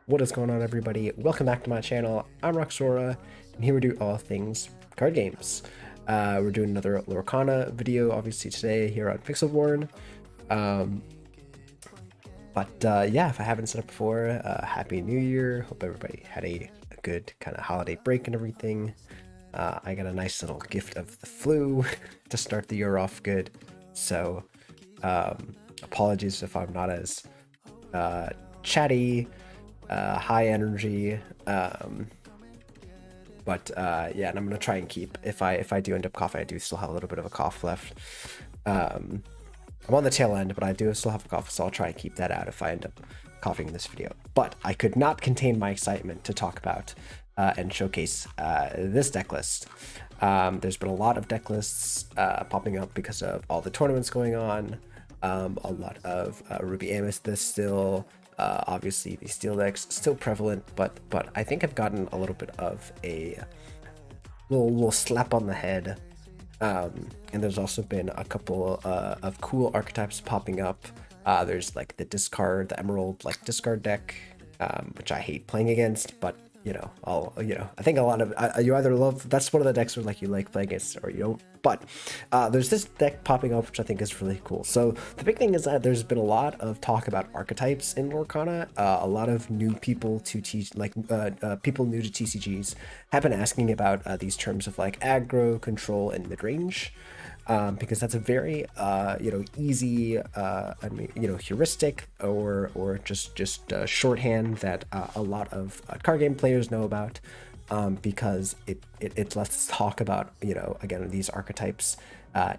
What is going on, everybody? Welcome back to my channel. I'm Roxora, and here we do all things card games. We're doing another Lorcana video, obviously today here on Floodborn. Yeah, if I haven't said it before, Happy New Year. Hope everybody had a good kind of holiday break and everything. I got a nice little gift of the flu to start the year off good. So apologies if I'm not as chatty, high energy, yeah, and I'm gonna try and keep, if I do end up coughing, I do still have a little bit of a cough left. I'm on the tail end, but I do still have a cough, so I'll try and keep that out if I end up coughing in this video. But I could not contain my excitement to talk about and showcase this deck list. There's been a lot of deck lists popping up because of all the tournaments going on. A lot of Ruby Amethyst still. Obviously, the steel decks still prevalent, but I think I've gotten a little bit of a little slap on the head. And there's also been a couple of cool archetypes popping up. There's like the Emerald like discard deck, which I hate playing against, but I think a lot of you either love, that's one of the decks where like you like playing against or you don't. But there's this deck popping up which I think is really cool. So the big thing is that there's been a lot of talk about archetypes in Lorcana. A lot of new people to teach, like people new to TCGs have been asking about these terms of like aggro, control, and mid-range. Because that's a very easy heuristic or just shorthand that a lot of card game players know about, because it lets us talk about again these archetypes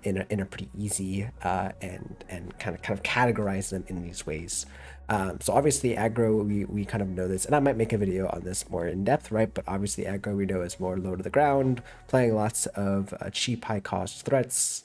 in a pretty easy and kind of categorize them in these ways. So obviously aggro, we kind of know this, and I might make a video on this more in depth, right? But obviously aggro we know is more low to the ground, playing lots of cheap high cost threats,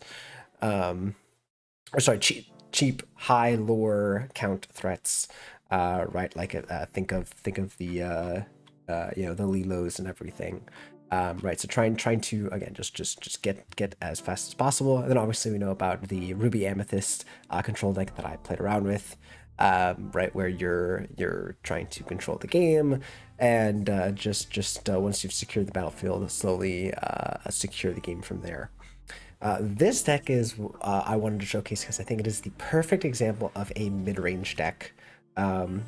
cheap high lore count threats, right? Like think of the the Lilos and everything. Right, so trying to again just get as fast as possible. And then obviously we know about the Ruby Amethyst control deck that I played around with, right, where you're trying to control the game and once you've secured the battlefield, slowly secure the game from there. This deck is I wanted to showcase because I think it is the perfect example of a mid-range deck,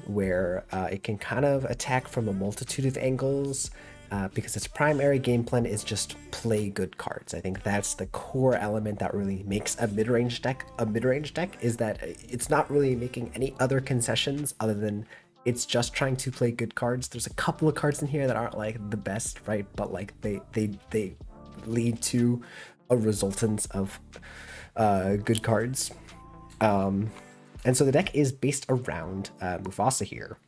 where it can kind of attack from a multitude of angles, because its primary game plan is just play good cards. I think that's the core element that really makes a mid-range deck is that it's not really making any other concessions other than it's just trying to play good cards. There's a couple of cards in here that aren't like the best, right? But like they lead to a resultance of good cards. And so the deck is based around Mufassa here.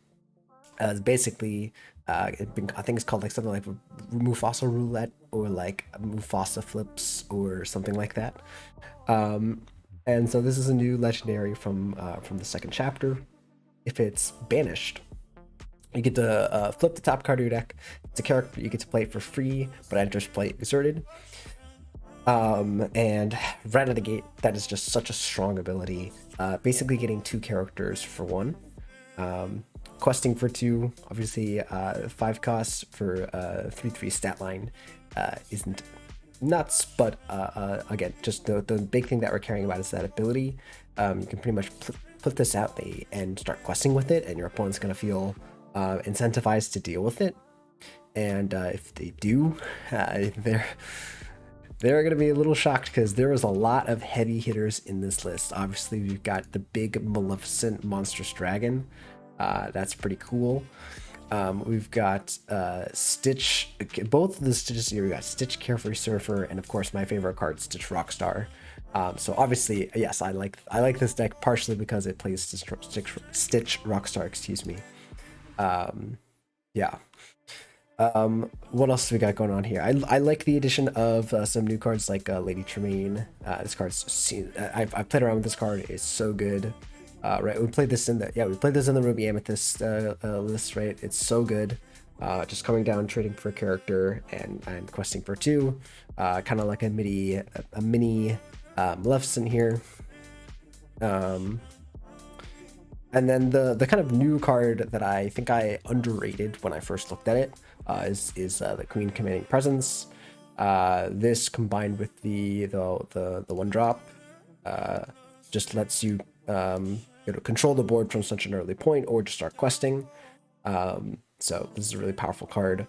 Basically, I think it's called like something like Mufassa Roulette or like Mufassa Flips or something like that. And so this is a new legendary from the second chapter. If it's banished, you get to flip the top card of your deck. It's a character you get to play it for free, but enters play exerted. And right out of the gate, that is just such a strong ability. Basically getting two characters for one. Questing for two, obviously 5 costs for 3/3 stat line isn't nuts, but again, just the big thing that we're caring about is that ability. You can pretty much put this out and start questing with it, and your opponent's going to feel incentivized to deal with it. And if they do, they're going to be a little shocked because there is a lot of heavy hitters in this list. Obviously, we've got the big Maleficent monstrous dragon. That's pretty cool. We've got Stitch, both of the Stitches here. We got Stitch Carefree Surfer, and of course my favorite card, Stitch Rockstar. So obviously, yes, I like this deck partially because it plays Stitch Rockstar, excuse me. Yeah. What else do we got going on here? I like the addition of some new cards like Lady Tremaine. This card's I've played around with this card. It's so good. Right, we played this in the Ruby Amethyst list, right? It's so good. Just coming down, trading for a character and questing for two. Kind of like a mini Maleficent here. And then the kind of new card that I think I underrated when I first looked at it is the Queen Commanding Presence. This combined with the 1-drop just lets you control the board from such an early point or just start questing. So this is a really powerful card,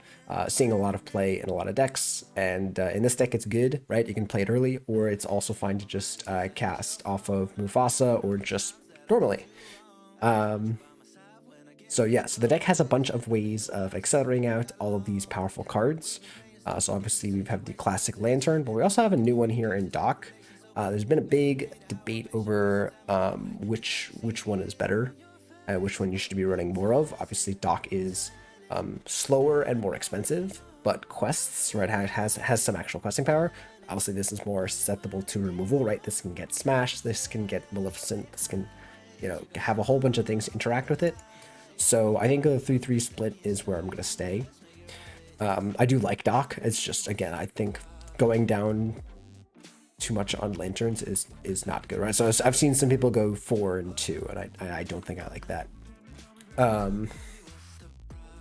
seeing a lot of play in a lot of decks, and in this deck it's good, right? You can play it early, or it's also fine to just cast off of Mufassa or just normally. So yeah, so the deck has a bunch of ways of accelerating out all of these powerful cards. So obviously we have the classic Lantern, but we also have a new one here in Dock. There's been a big debate over which one is better, which one you should be running more of. Obviously Dock is slower and more expensive, but quests, right, has some actual questing power. Obviously this is more susceptible to removal, right? This can get smashed, this can get Maleficent, this can, have a whole bunch of things interact with it. So I think a 3-3 split is where I'm going to stay. I do like Dock. It's just, again, I think going down too much on Lanterns is not good, right? So I've seen some people go 4 and 2, and I don't think I like that.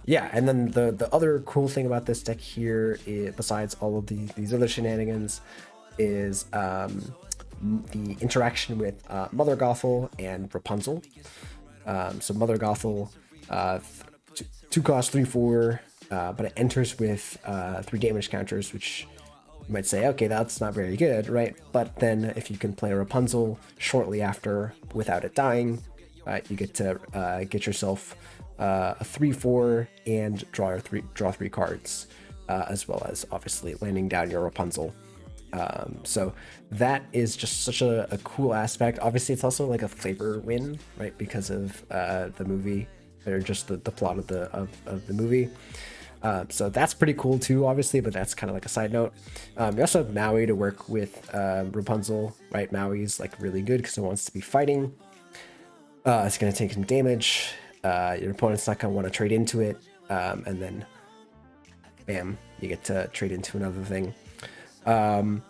Yeah, and then the other cool thing about this deck here, besides all of these other shenanigans, is the interaction with Mother Gothel and Rapunzel. So Mother Gothel, 2 cost, 3/4, but it enters with 3 damage counters, which you might say, okay, that's not very good, right? But then if you can play Rapunzel shortly after without it dying, you get to get yourself a 3/4 and draw 3 cards, as well as obviously landing down your Rapunzel. So that is just such a cool aspect. Obviously it's also like a flavor win, right, because of the movie, or just the plot of the movie. So that's pretty cool too, obviously, but that's kind of like a side note. You also have Maui to work with Rapunzel, right? Maui's like really good because it wants to be fighting. It's going to take some damage. Your opponent's not going to want to trade into it, and then bam, you get to trade into another thing. And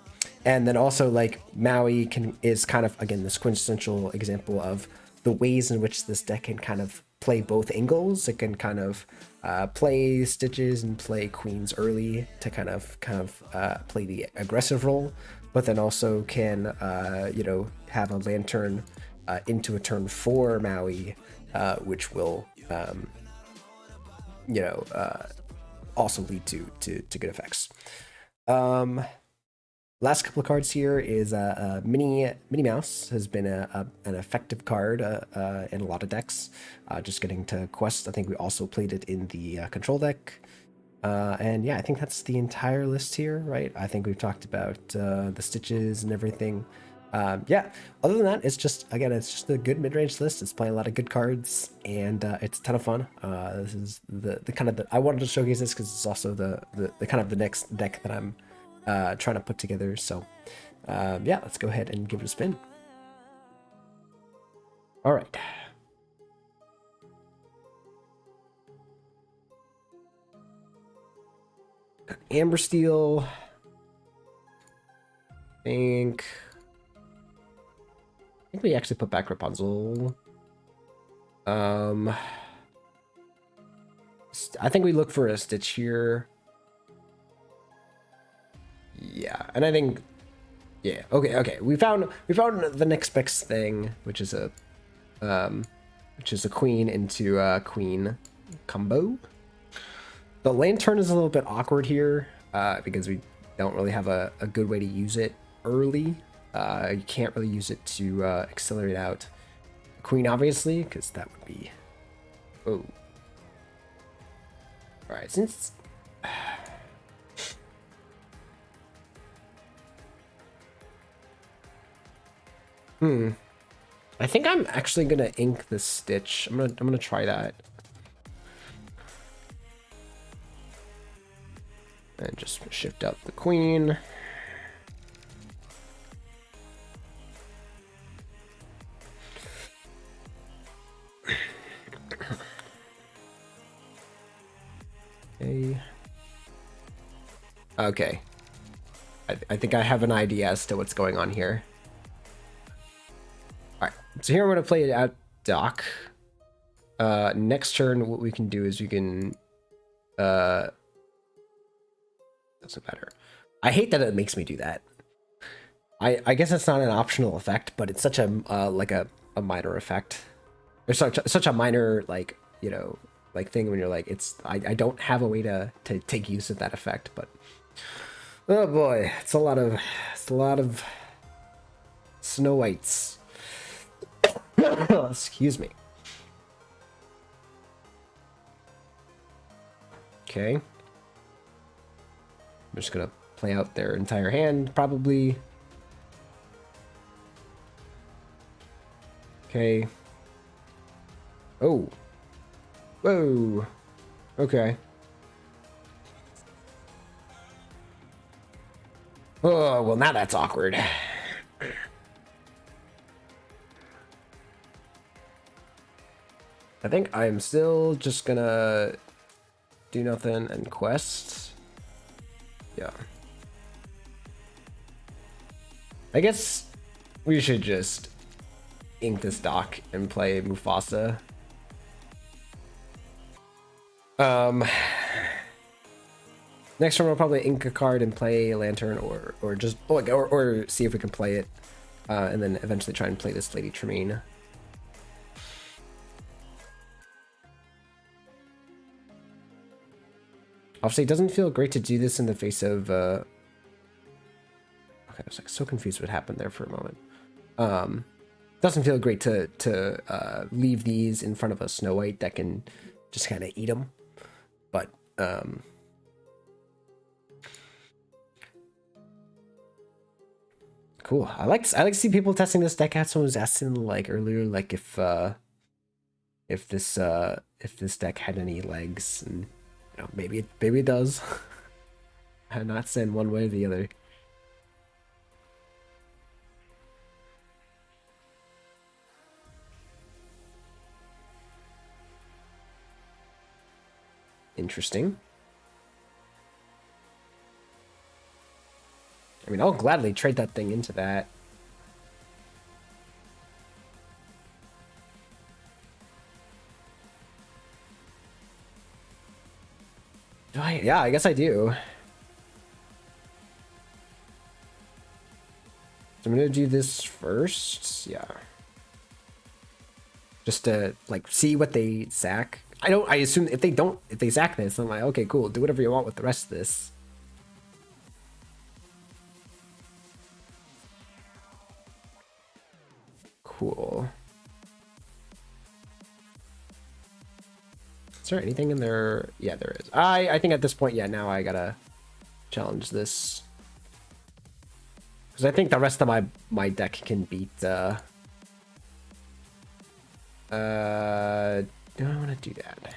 then also like Maui is kind of, again, this quintessential example of the ways in which this deck can kind of play both angles. It can kind of play Stitches and play Queens early to kind of play the aggressive role, but then also can have a Lantern into a turn 4 Maui, which will also lead to good effects. Last couple of cards here is Minnie Mouse has been an effective card in a lot of decks. Just getting to quest. I think we also played it in the control deck. And yeah, I think that's the entire list here, right? I think we've talked about the Stitches and everything. Yeah, other than that, it's just a good mid-range list. It's playing a lot of good cards, and it's a ton of fun. This is the kind of I wanted to showcase this because it's also the kind of the next deck that I'm trying to put together. So yeah, let's go ahead and give it a spin. All right. Amber Steel. I think we actually put back Rapunzel. I think we look for a Stitch here. Yeah, and I think, yeah, okay. We found the next best thing, which is a Queen into a Queen combo. The Lantern is a little bit awkward here because we don't really have a good way to use it early. You can't really use it to accelerate out Queen, obviously, because that would be... Oh. Alright, since... I think I'm actually gonna ink the Stitch. I'm gonna try that. And just shift out the Queen. Okay. I think I have an idea as to what's going on here. Alright, so here I'm going to play it at Dock. Next turn, what we can do is we can, doesn't matter. I hate that it makes me do that. I guess it's not an optional effect, but it's such a, like a minor effect. There's such a minor, like, you know, like thing when you're like, I don't have a way to take use of that effect, but oh boy, it's a lot of Snow Whites. Excuse me. Okay. I'm just gonna play out their entire hand, probably. Okay. Oh. Whoa. Okay. Oh, well, now that's awkward. I think I'm still just gonna do nothing and quest. Yeah. I guess we should just ink this dock and play Mufassa. Next turn we'll probably ink a card and play a Lantern, or just or see if we can play it, and then eventually try and play this Lady Tremaine. Obviously, it doesn't feel great to do this in the face of. Okay, I was like so confused what happened there for a moment. Doesn't feel great to leave these in front of a Snow White that can just kind of eat them, but cool. I like to see people testing this deck out. Someone was asking like earlier, like if this deck had any legs, and you know, maybe it does. I'm not saying one way or the other. Interesting. I mean, I'll gladly trade that thing into that. Do I? Yeah, I guess I do. So I'm gonna do this first. Yeah. Just to like see what they sack. I assume if they sack this, I'm like, okay, cool, do whatever you want with the rest of this. Cool. Is there anything in there? Yeah, there is. I think at this point, yeah, now I gotta challenge this. Because I think the rest of my deck can beat do I want to do that?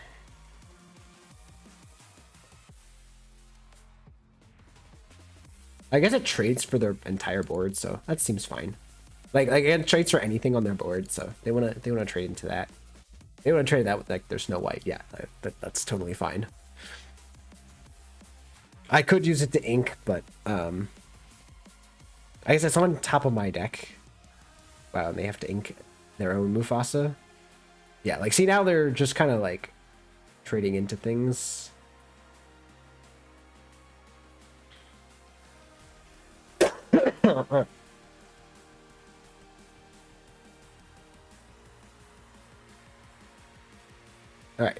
I guess it trades for their entire board, so that seems fine. Like it trades for anything on their board, so they wanna trade into that. They wanna trade that with like their Snow White. Yeah, that's totally fine. I could use it to ink, but I guess it's on top of my deck. Wow, and they have to ink their own Mufassa. Yeah, like see now they're just kind of like trading into things. All right,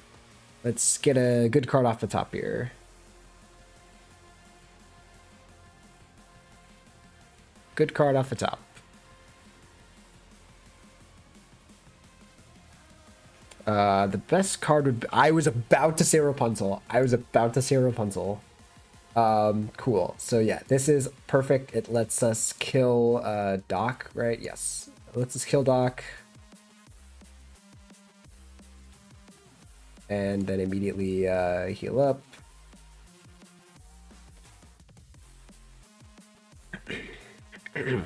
let's get a good card off the top here. Good card off the top. The best card would be, I was about to say Rapunzel. Cool. So yeah, this is perfect. It lets us kill Doc, right? Yes. It lets us kill Doc. And then immediately heal up. And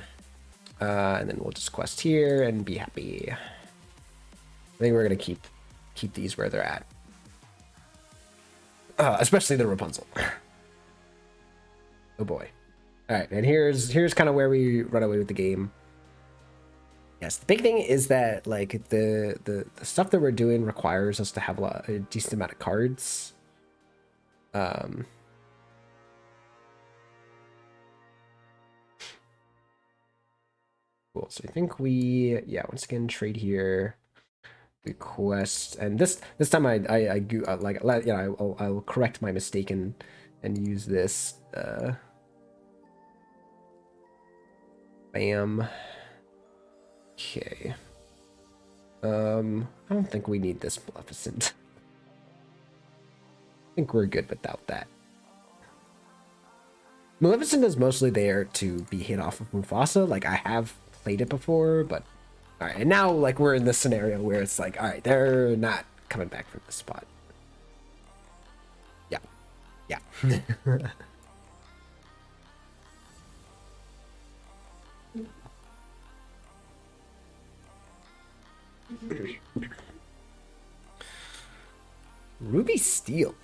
then we'll just quest here and be happy. I think we're gonna keep these where they're at. Especially the Rapunzel. Oh boy. All right, and here's kind of where we run away with the game. Yes, the big thing is that like the stuff that we're doing requires us to have a decent amount of cards. Cool. So I think we, yeah, once again trade here, the quest, and this time like yeah, I'll correct my mistake and use this. Bam. Okay. I don't think we need this Maleficent. I think we're good without that. Maleficent is mostly there to be hit off of Mufassa. Like, I have played it before, but all right. And now, like, we're in this scenario where it's like, all right, they're not coming back from this spot. Yeah. Yeah. Ruby Steel.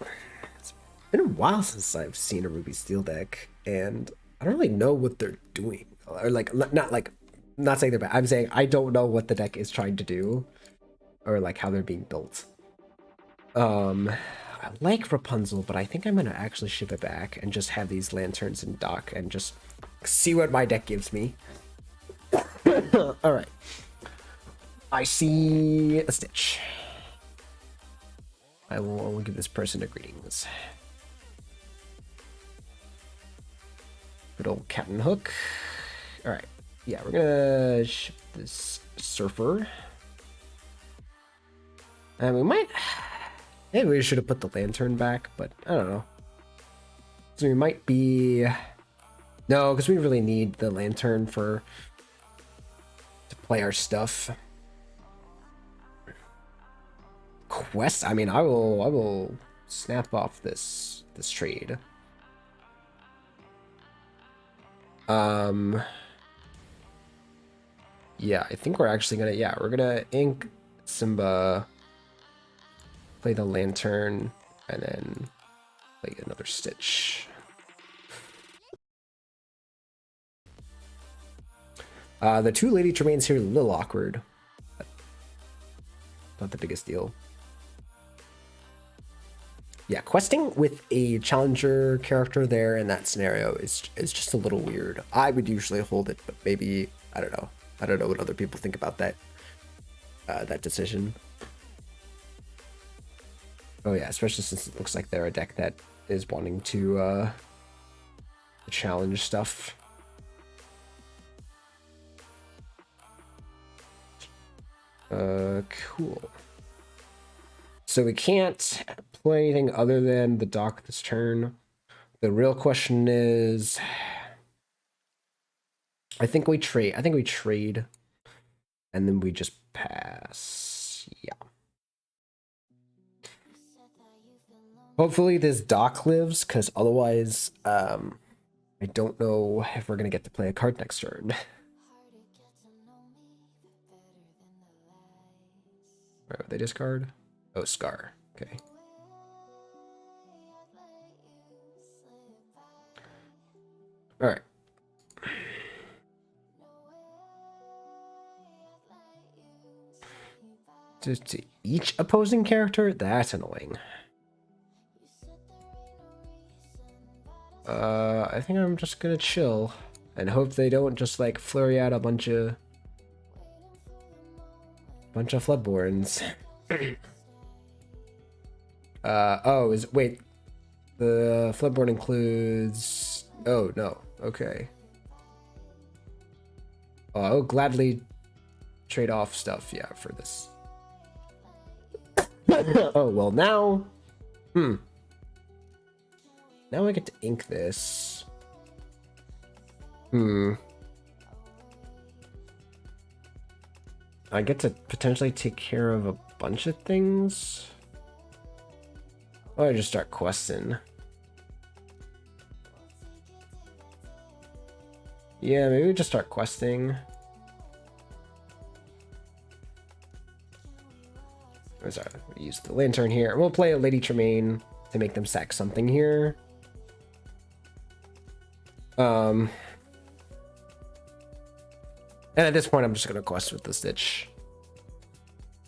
It's been a while since I've seen a Ruby Steel deck, and I don't really know what they're doing. Or not saying they're bad. I'm saying I don't know what the deck is trying to do, or like how they're being built. I like Rapunzel, but I think I'm gonna actually ship it back and just have these lanterns in dock and just see what my deck gives me. All right. I see a Stitch. I will give this person a greetings. Good old Cat and Hook. All right. Yeah, we're gonna ship this Surfer. And we might... Maybe we should have put the lantern back, but I don't know. So we might be... No, because we really need the lantern to play our stuff. Quest? I mean, I will snap off this trade. Yeah, I think we're actually gonna, we're gonna ink Simba, play the lantern, and then play another Stitch. The two Lady Tremaines here are a little awkward. But not the biggest deal. Yeah, questing with a challenger character there in that scenario is just a little weird. I would usually hold it, but maybe, I don't know. I don't know what other people think about that that decision. Oh yeah, especially since it looks like they're a deck that is wanting to challenge stuff. Cool. So we can't play anything other than the dock this turn. The real question is, I think we trade, and then we just pass. Yeah. Hopefully this dock lives, because otherwise, I don't know if we're gonna get to play a card next turn. Where would they discard? Oh, Scar. Okay. All right. To each opposing character? That's annoying. I think I'm just gonna chill and hope they don't just like flurry out a bunch of Floodborns. Wait, the Floodborn includes, oh no, okay. Oh, I'll gladly trade off stuff, yeah, for this. Oh, well now, now I get to ink this. I get to potentially take care of a bunch of things. Oh, I just start questing. Yeah, maybe we just start questing. Oh, sorry, we use the lantern here. We'll play a Lady Tremaine to make them sack something here. And at this point, I'm just going to quest with the Stitch.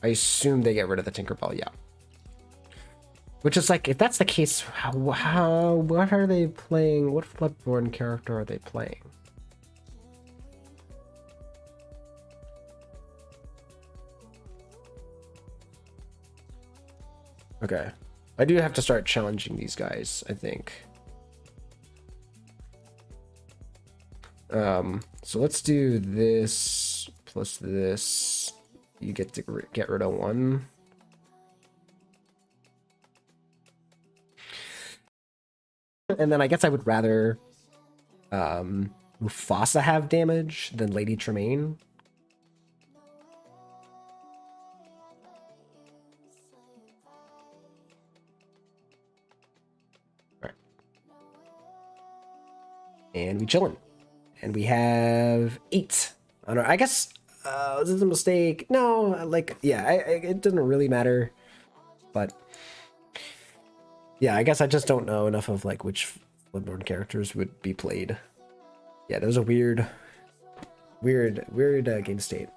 I assume they get rid of the Tinkerbell, yeah. Which is like, if that's the case, what are they playing? What Floodborn character are they playing? Okay. I do have to start challenging these guys, I think. So let's do this plus this. You get to get rid of one. And then I guess I would rather Mufassa have damage than Lady Tremaine. All right. And we chillin'. And we have 8. I guess this is a mistake. No, like, yeah, it doesn't really matter. But yeah, I guess I just don't know enough of like which Floodborn characters would be played. Yeah, that was a weird game state.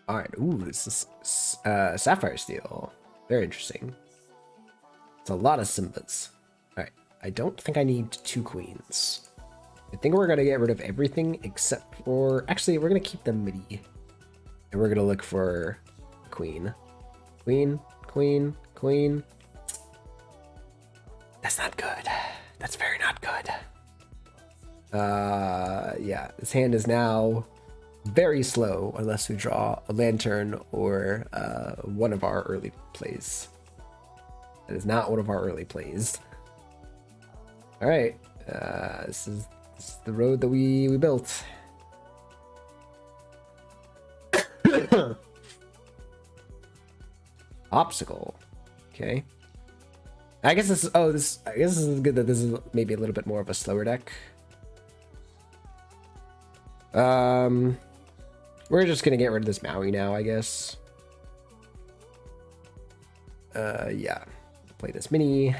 All right. Ooh, this is Sapphire Steel. Very interesting. It's a lot of Simbas. All right. I don't think I need 2 queens. I think we're going to get rid of everything except for... Actually, we're going to keep the MIDI. And we're going to look for queen. Queen, queen, queen. That's not good. That's very not good. Yeah. This hand is now very slow unless we draw a lantern or one of our early plays. That is not one of our early plays. All right. This is the road that we built. Obstacle. Okay. I guess this is, I guess this is good that this is maybe a little bit more of a slower deck. We're just gonna get rid of this Maui now, I guess. Yeah. Play this mini.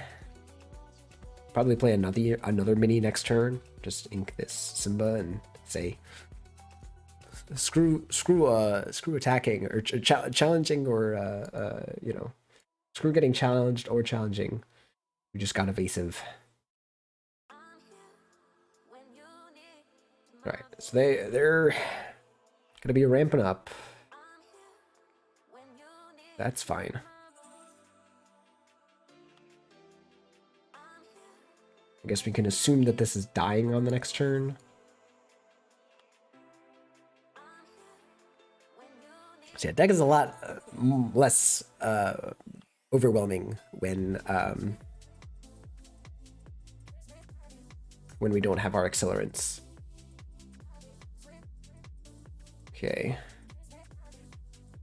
Probably play another mini next turn. Just ink this Simba and say screw attacking or challenging or you know, screw getting challenged or challenging. We just got evasive. All right, so they're gonna be ramping up. That's fine. I guess we can assume that this is dying on the next turn. So yeah, deck is a lot less overwhelming when we don't have our accelerants. Okay.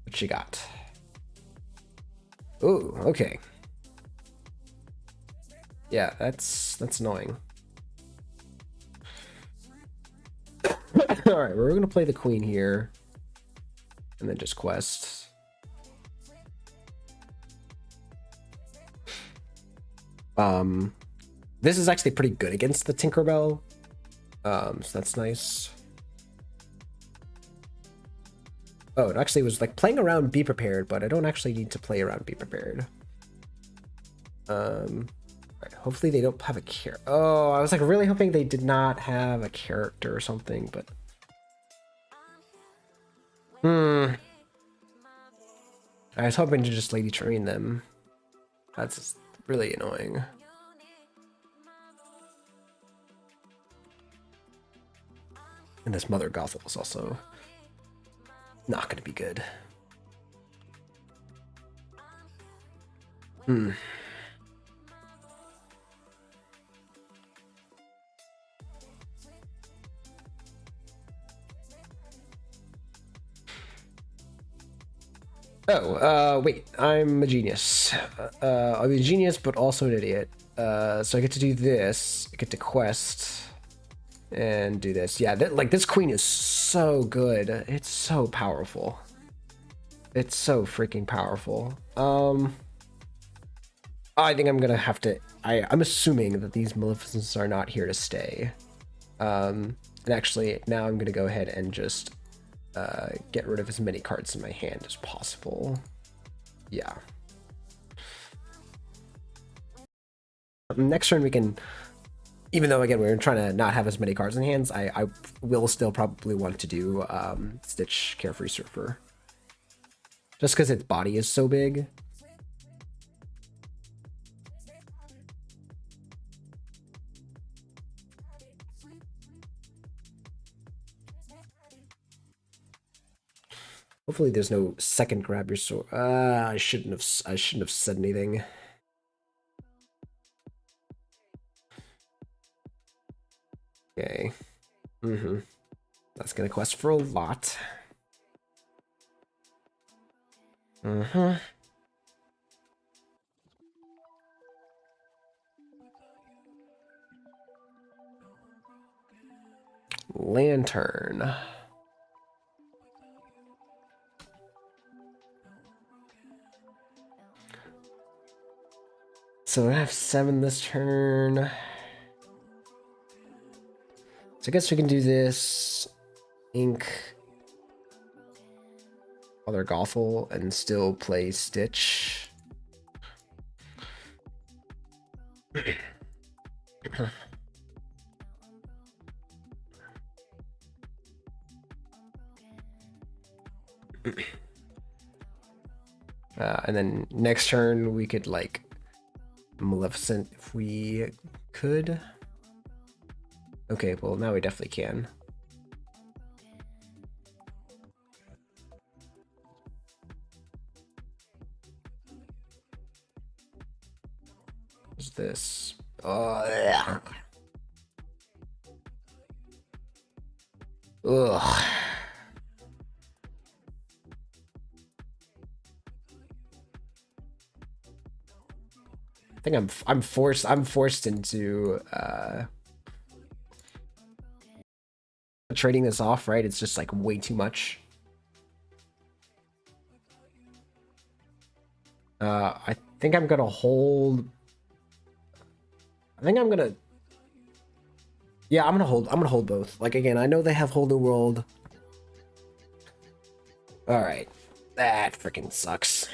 What you got? Ooh, okay. Yeah, that's annoying. All right, we're gonna play the queen here, and then just quest. This is actually pretty good against the Tinkerbell, so that's nice. Oh, it actually was like playing around Be Prepared, but I don't actually need to play around Be Prepared. Right, hopefully they don't have a character. Oh, I was like really hoping they did not have a character or something, but I was hoping to just Lady Train them. That's really annoying. And this Mother Gothel is also not going to be good. Oh, wait, I'm a genius. I'm a genius, but also an idiot. So I get to do this. I get to quest and do this. Yeah, like this queen is so good. It's so powerful. It's so freaking powerful. I think I'm gonna have to. I'm assuming that these Maleficents are not here to stay. And actually, now I'm gonna go ahead and just get rid of as many cards in my hand as possible. Yeah. Next turn we can, even though again we're trying to not have as many cards in hands, I will still probably want to do Stitch Carefree Surfer. Just because its body is so big. Hopefully there's no second grab your sword. I shouldn't have said anything. Okay. That's gonna quest for a lot. Lantern. So I have 7 this turn. So I guess we can do this. Ink. Other Gothel and still play Stitch. And then next turn we could like Maleficent if we could. Okay, well now we definitely can. What's this? Ugh. I think I'm forced into trading this off, right? It's just like way too much. I think I'm gonna hold. I think I'm gonna. Yeah, I'm gonna hold both. Like again, I know they have Whole New World. All right, that freaking sucks.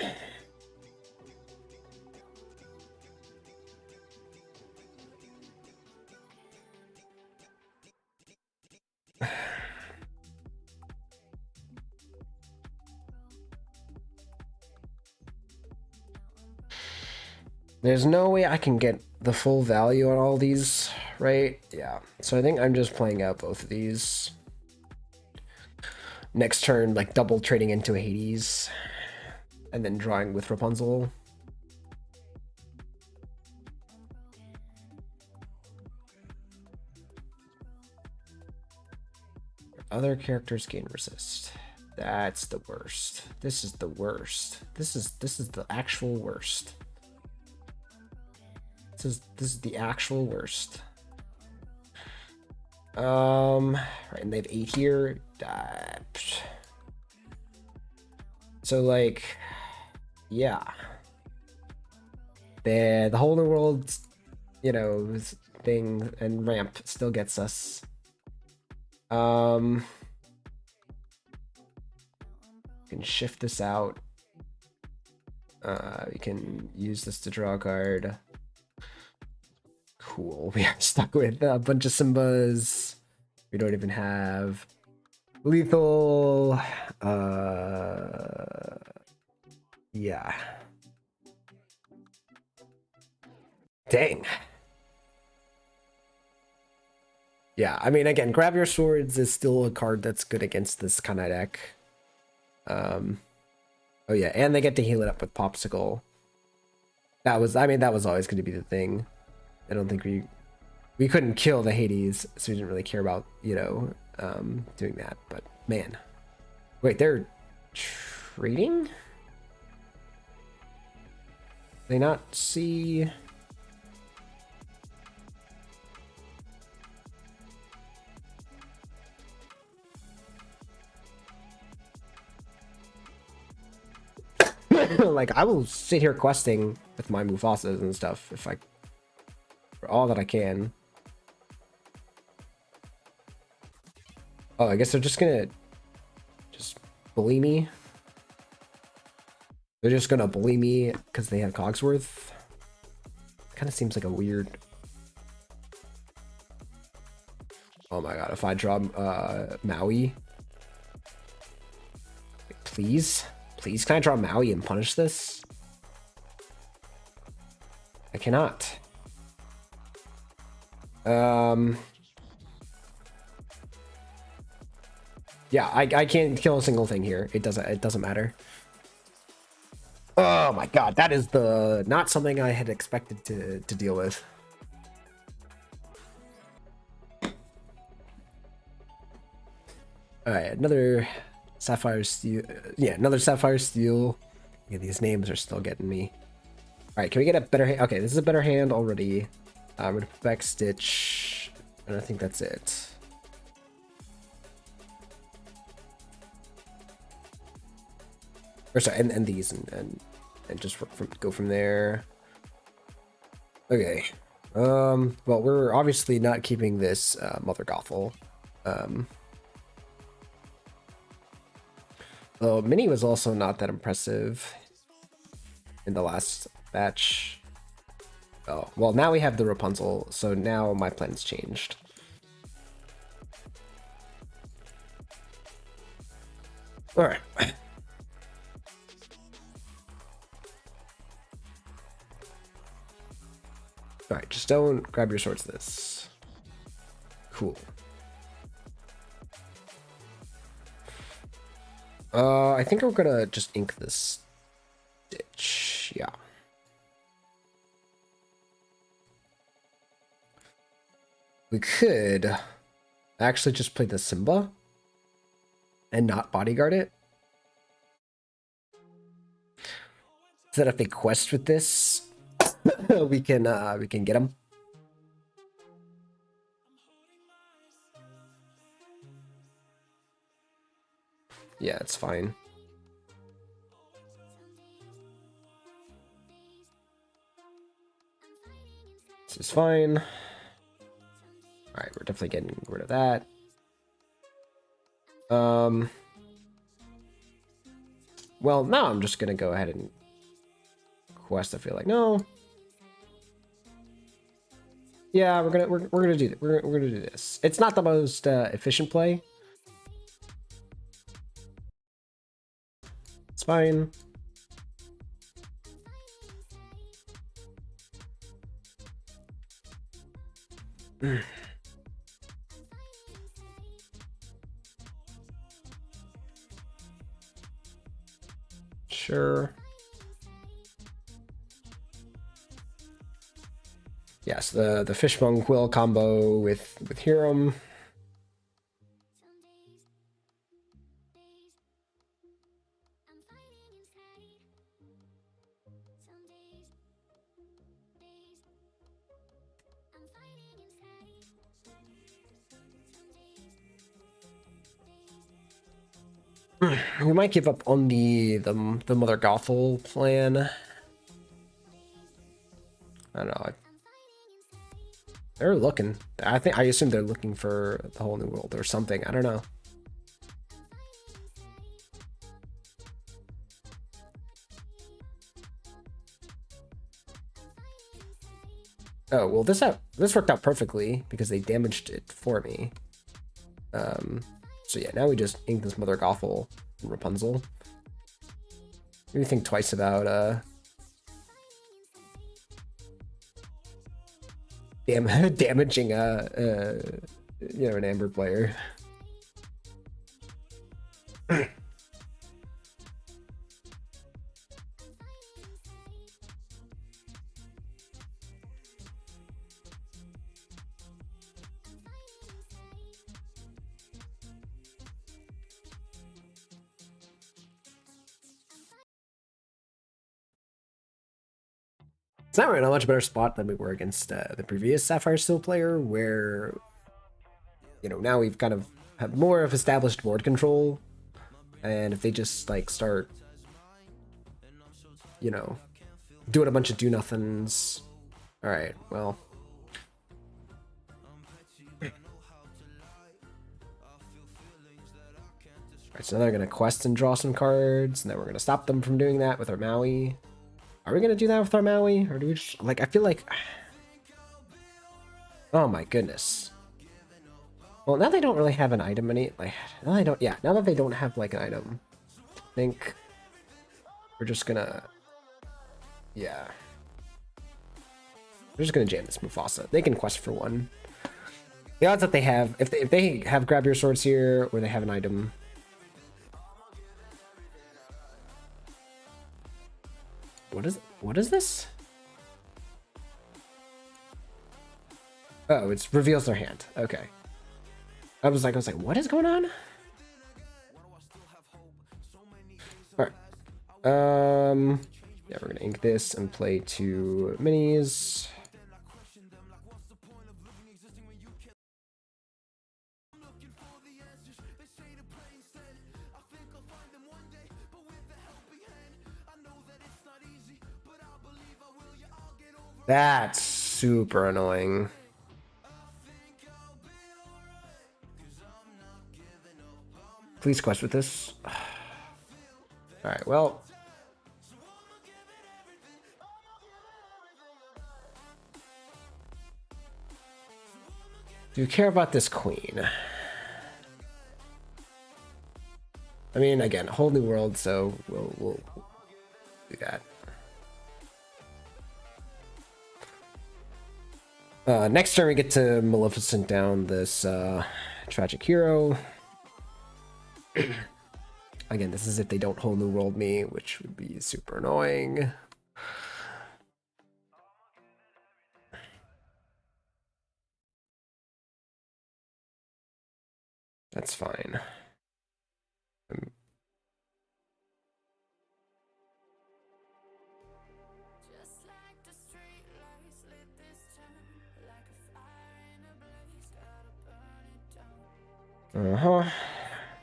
There's no way I can get the full value on all these, right? Yeah. So I think I'm just playing out both of these. Next turn, like double trading into a Hades. And then drawing with Rapunzel. Other characters gain resist. That's the worst. This is the worst. This is the actual worst. This is the actual worst. Right, and they have 8 here. So like, yeah. The Whole New World, you know, thing and ramp still gets us. You can shift this out. We can use this to draw a card. Cool. We are stuck with a bunch of Simbas. We don't even have lethal. Yeah. Dang. Yeah, I mean, again, Grab Your Swords is still a card that's good against this kind of deck. Oh yeah, and they get to heal it up with Popsicle. That was always going to be the thing. I don't think we couldn't kill the Hades, so we didn't really care about, you know, doing that. But man, wait, they're trading? They not see? Like, I will sit here questing with my Mufassas and stuff if I, for all that I can. Oh, I guess they're just gonna just bully me. They're just gonna bully me because they have Cogsworth. Kind of seems like a weird. Oh my god! If I draw Maui, please, please, can I draw Maui and punish this? I cannot. Yeah, I can't kill a single thing here. It doesn't matter. Oh my god, that is not something I had expected to deal with. All right, another Sapphire Steel. Yeah, another Sapphire Steel. Yeah, these names are still getting me. All right, can we get a better hand? Okay, this is a better hand already. I'm gonna put back Stitch, and I think that's it. Or sorry, and these and just go from there. Okay. Well, we're obviously not keeping this Mother Gothel. Though Minnie was also not that impressive in the last batch. Oh, well, now we have the Rapunzel, so now my plan's changed. All right. All right, just don't grab your swords this. Cool. I think we're gonna just ink this Stitch. Yeah. We could actually just play the Simba and not bodyguard it. So that if they quest with this, we can get them. Yeah, it's fine. This is fine. All right, we're definitely getting rid of that. Well, now I'm just gonna go ahead and quest. I feel like no. Yeah, we're gonna do that. We're gonna do this. It's not the most efficient play. It's fine. Sure. Yes, the Fishbone Quill combo with Hiram. We might give up on the Mother Gothel plan. I don't know. They're looking. I assume they're looking for the whole new world or something. I don't know. Oh well, this worked out perfectly because they damaged it for me. So yeah, now we just ink this Mother Gothel and Rapunzel. Maybe think twice about damaging an Amber player. It's not really a much better spot than we were against the previous Sapphire Steel player, where, you know, now we've kind of have more of established board control, and if they just like start you know, doing a bunch of do nothings. All right, well. Alright, so now they're gonna quest and draw some cards, and then we're gonna stop them from doing that with our Maui. Are we gonna do that with our Maui, or do we just like? I feel like. Oh my goodness. Well, now they don't really have an item like now they don't. Yeah, now that they don't have like an item, I think we're just gonna. Yeah. We're just gonna jam this Mufassa. They can quest for one. The odds that they have, if they have grab your swords here, or they have an item. What is this? Oh, it reveals their hand. Okay. I was like, what is going on? All right. Yeah, we're gonna ink this and play 2 minis. That's super annoying. Please quest with this. All right, well. Do you care about this queen? I mean, again, a whole new world, so we'll do that. Next turn we get to Maleficent down this tragic hero. Again, this is if they don't whole new world me, which would be super annoying. That's fine.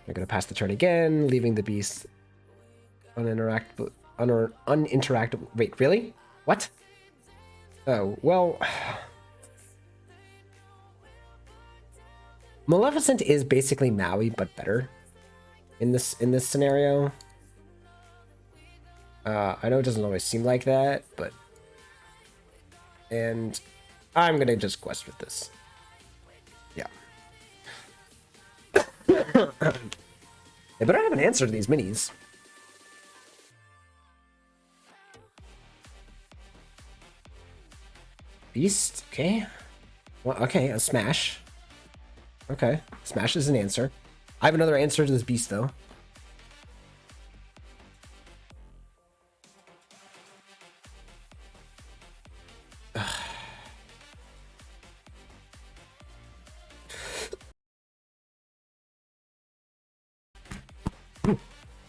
They're gonna pass the turn again, leaving the beast uninteractable. Wait, really? What? Oh well. Maleficent is basically Maui, but better in this scenario. I know it doesn't always seem like that, but and I'm gonna just quest with this. Yeah. They better have an answer to these minis. Beast, okay. Well, okay, a smash. Okay, smash is an answer. I have another answer to this beast, though.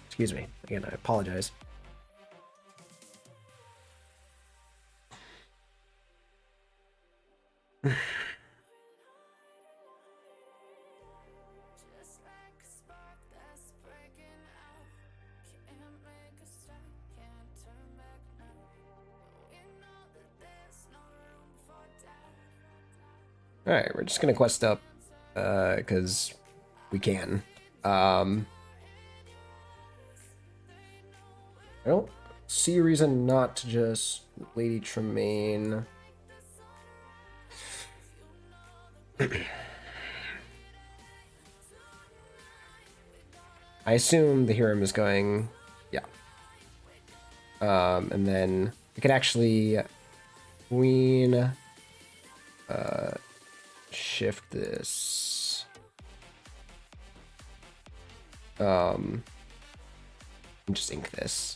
Excuse me. Again, I apologize. All right, we're just gonna quest up because we can. I don't see a reason not to just Lady Tremaine. I assume the Hiram is going, yeah. And then we could actually queen shift this. And just ink this.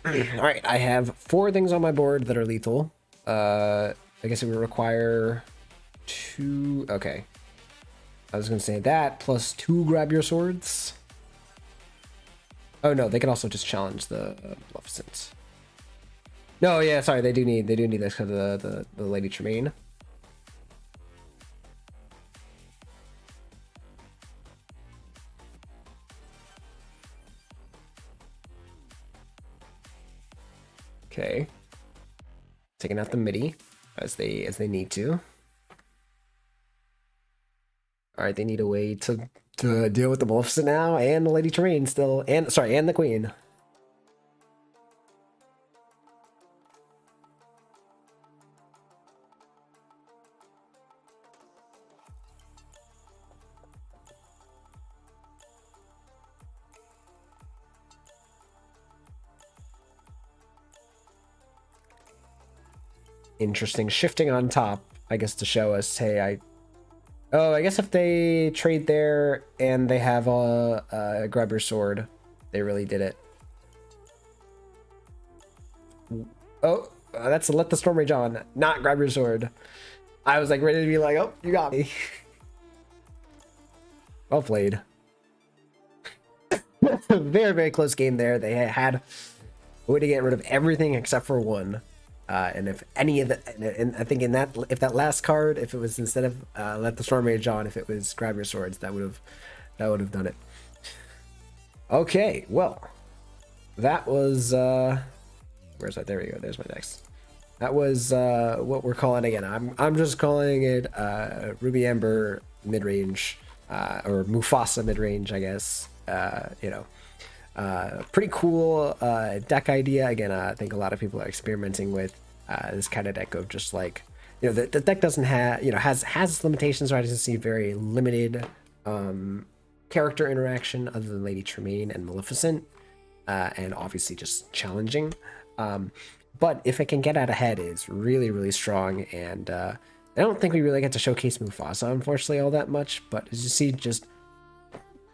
All right, I have 4 things on my board that are lethal. I guess it would require 2. Okay, I was gonna say that plus 2 grab your swords. Oh no, they can also just challenge the Maleficent. No, yeah, sorry, they do need this because of the Lady Tremaine. Okay. Taking out the MIDI as they need to. All right, they need a way to deal with the Mufassa now and the Lady Tremaine still, and sorry, and the Queen. Interesting shifting on top, I guess, to show us, hey, oh, I guess if they trade there and they have a grab your sword, they really did it. Oh, that's let the storm rage on, not grab your sword. I was like ready to be like, oh, you got me. Well played. Very, very close game there. They had a way to get rid of everything except for one. And if any of the, and I think in that, if that last card, if it was instead of let the storm rage on, if it was grab your swords, that would have done it. Okay, well, that was where's that? There we go. There's my next. That was what we're calling again. I'm just calling it Ruby Amber midrange or Mufassa midrange, I guess. You know, pretty cool deck idea. Again, I think a lot of people are experimenting with this kind of deck of just like, you know, the deck doesn't have, you know, has limitations, right? As you see, very limited character interaction other than Lady Tremaine and Maleficent, and obviously just challenging. But if it can get out ahead, it's really, really strong. And I don't think we really get to showcase Mufassa, unfortunately, all that much. But as you see, just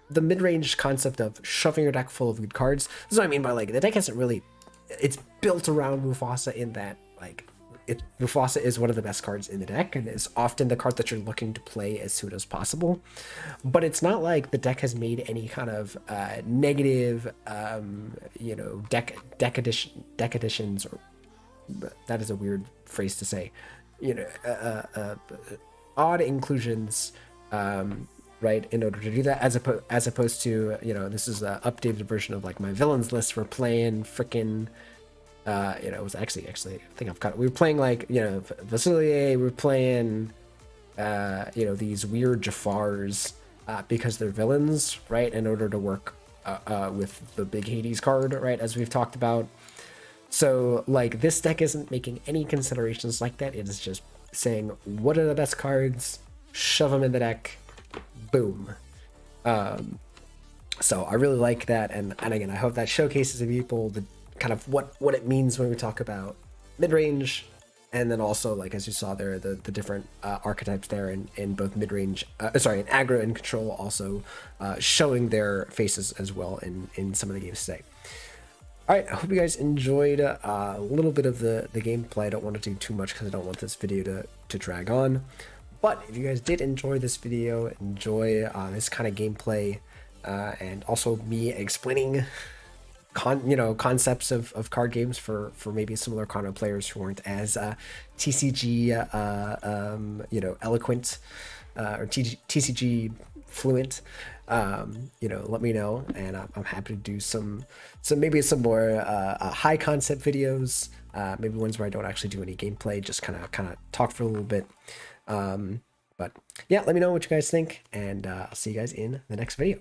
the mid-range concept of shoving your deck full of good cards. This is what I mean by, like, the deck isn't really, it's built around Mufassa in that, like, Mufassa is one of the best cards in the deck and is often the card that you're looking to play as soon as possible. But it's not like the deck has made any kind of negative, you know, deck additions, or that is a weird phrase to say, you know, odd inclusions, right, in order to do that, as opposed to, you know, this is an updated version of like my villains list. We're playing freaking, you know, it was actually, I think I've got it. We were playing like, you know, Vasilier, we were playing, you know, these weird Jafars, because they're villains, right, in order to work with the big Hades card, right, as we've talked about. So, like, this deck isn't making any considerations like that. It is just saying, what are the best cards? Shove them in the deck. Boom. So I really like that, and again, I hope that showcases to people the kind of what it means when we talk about mid-range, and then also, like, as you saw there, the different archetypes there in both mid-range, in aggro and control, also showing their faces as well in some of the games today. All right, I hope you guys enjoyed a little bit of the gameplay. I don't want to do too much because I don't want this video to drag on. But if you guys did enjoy this video, enjoy this kind of gameplay, and also me explaining concepts of card games for maybe some Lorcana players who weren't as TCG you know, eloquent, or TCG fluent, you know, let me know, and I'm happy to do some maybe some more high concept videos, maybe ones where I don't actually do any gameplay, just kind of talk for a little bit. But yeah, let me know what you guys think, and I'll see you guys in the next video.